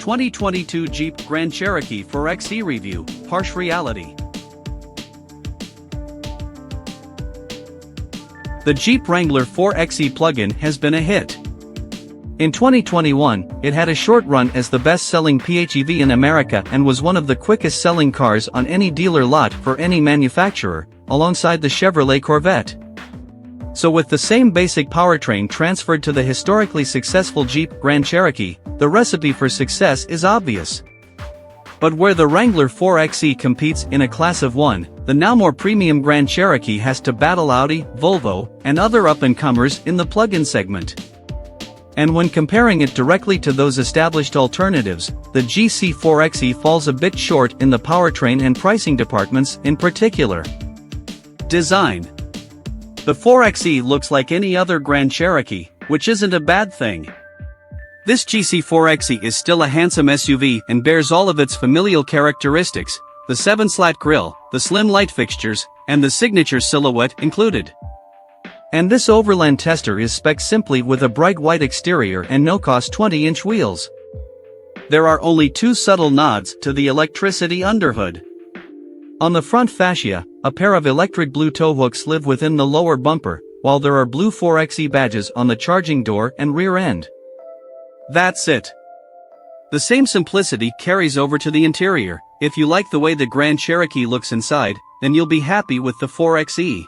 2022 Jeep Grand Cherokee 4xe Review, Harsh Reality. The Jeep Wrangler 4xe plug-in has been a hit. In 2021, it had a short run as the best-selling PHEV in America and was one of the quickest-selling cars on any dealer lot for any manufacturer, alongside the Chevrolet Corvette. So with the same basic powertrain transferred to the historically successful Jeep Grand Cherokee, the recipe for success is obvious. But where the Wrangler 4xe competes in a class of one, the now more premium Grand Cherokee has to battle Audi, Volvo, and other up-and-comers in the plug-in segment. And when comparing it directly to those established alternatives, the GC4xe falls a bit short in the powertrain and pricing departments in particular. Design. The 4xe looks like any other Grand Cherokee, which isn't a bad thing. This GC4xe is still a handsome SUV and bears all of its familial characteristics, the 7-slat grille, the slim light fixtures, and the signature silhouette included. And this Overland tester is spec'd simply with a bright white exterior and no-cost 20-inch wheels. There are only two subtle nods to the electricity underhood. On the front fascia, a pair of electric blue tow hooks live within the lower bumper, while there are blue 4xe badges on the charging door and rear end. That's it. The same simplicity carries over to the interior. If you like the way the Grand Cherokee looks inside, then you'll be happy with the 4xe.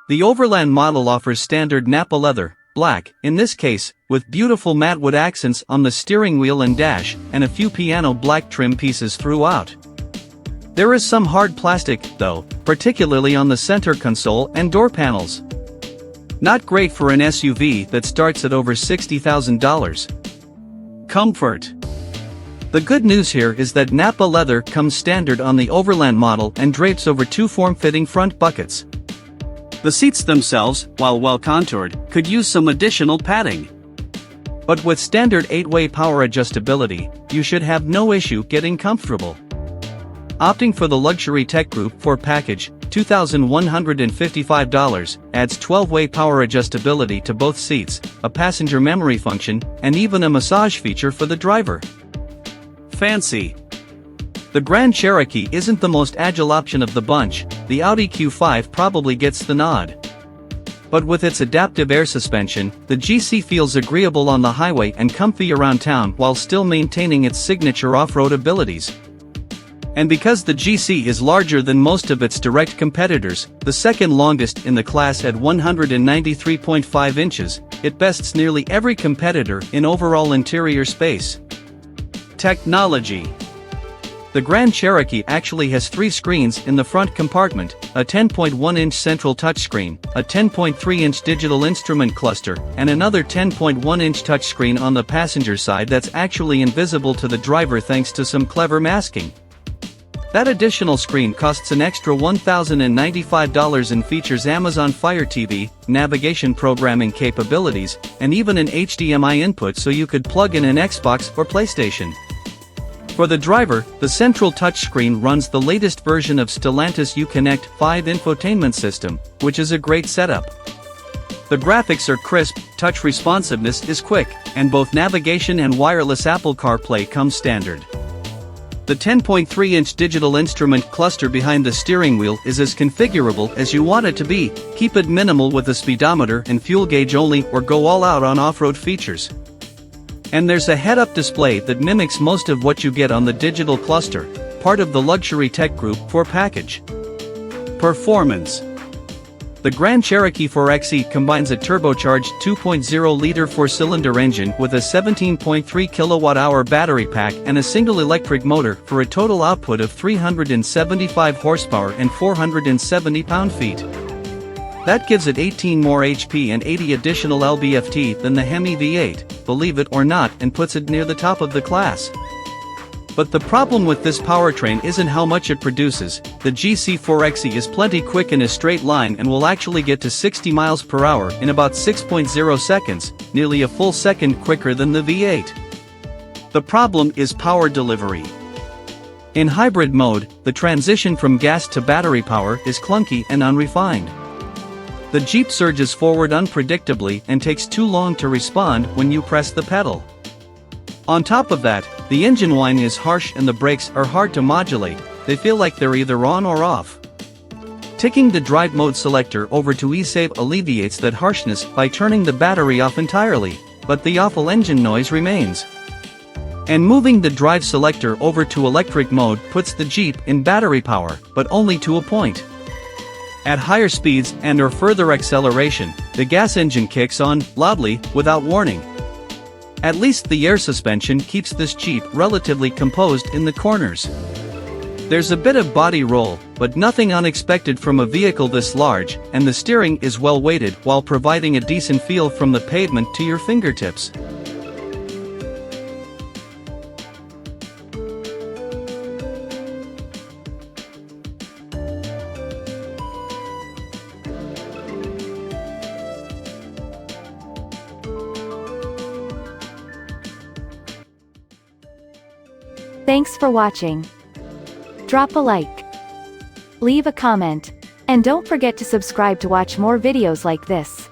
The Overland model offers standard Napa leather, black, in this case, with beautiful matte wood accents on the steering wheel and dash, and a few piano black trim pieces throughout. There is some hard plastic, though, particularly on the center console and door panels. Not great for an SUV that starts at over $60,000. Comfort. The good news here is that Napa leather comes standard on the Overland model and drapes over two form-fitting front buckets. The seats themselves, while well-contoured, could use some additional padding. But with standard 8-way power adjustability, you should have no issue getting comfortable. Opting for the Luxury Tech Group 4 package, $2,155, adds 12-way power adjustability to both seats, a passenger memory function, and even a massage feature for the driver. Fancy. The Grand Cherokee isn't the most agile option of the bunch, the Audi Q5 probably gets the nod. But with its adaptive air suspension, the GC feels agreeable on the highway and comfy around town while still maintaining its signature off-road abilities. And because the GC is larger than most of its direct competitors, the second longest in the class at 193.5 inches, it bests nearly every competitor in overall interior space. Technology. The Grand Cherokee actually has 3 screens in the front compartment, a 10.1-inch central touchscreen, a 10.3-inch digital instrument cluster, and another 10.1-inch touchscreen on the passenger side that's actually invisible to the driver thanks to some clever masking. That additional screen costs an extra $1,095 and features Amazon Fire TV, navigation programming capabilities, and even an HDMI input so you could plug in an Xbox or PlayStation. For the driver, the central touchscreen runs the latest version of Stellantis Uconnect 5 infotainment system, which is a great setup. The graphics are crisp, touch responsiveness is quick, and both navigation and wireless Apple CarPlay come standard. The 10.3-inch digital instrument cluster behind the steering wheel is as configurable as you want it to be. Keep it minimal with a speedometer and fuel gauge only or go all out on off-road features. And there's a head-up display that mimics most of what you get on the digital cluster, part of the Luxury Tech Group 4 package. Performance. The Grand Cherokee 4xe combines a turbocharged 2.0-liter 4-cylinder engine with a 17.3 kWh battery pack and a single electric motor for a total output of 375 horsepower and 470 pound-feet. That gives it 18 more HP and 80 additional lb-ft than the Hemi V8, believe it or not, and puts it near the top of the class. But the problem with this powertrain isn't how much it produces. The GC4xe is plenty quick in a straight line and will actually get to 60 miles per hour in about 6.0 seconds, nearly a full second quicker than the V8. The problem is power delivery. In hybrid mode, the transition from gas to battery power is clunky and unrefined. The Jeep surges forward unpredictably and takes too long to respond when you press the pedal. On top of that, the engine whine is harsh and the brakes are hard to modulate, they feel like they're either on or off. Ticking the drive mode selector over to eSave alleviates that harshness by turning the battery off entirely, but the awful engine noise remains. And moving the drive selector over to electric mode puts the Jeep in battery power, but only to a point. At higher speeds and/or further acceleration, the gas engine kicks on, loudly, without warning. At least the air suspension keeps this Jeep relatively composed in the corners. There's a bit of body roll, but nothing unexpected from a vehicle this large, and the steering is well weighted while providing a decent feel from the pavement to your fingertips. Thanks for watching. Drop a like, leave a comment, and don't forget to subscribe to watch more videos like this.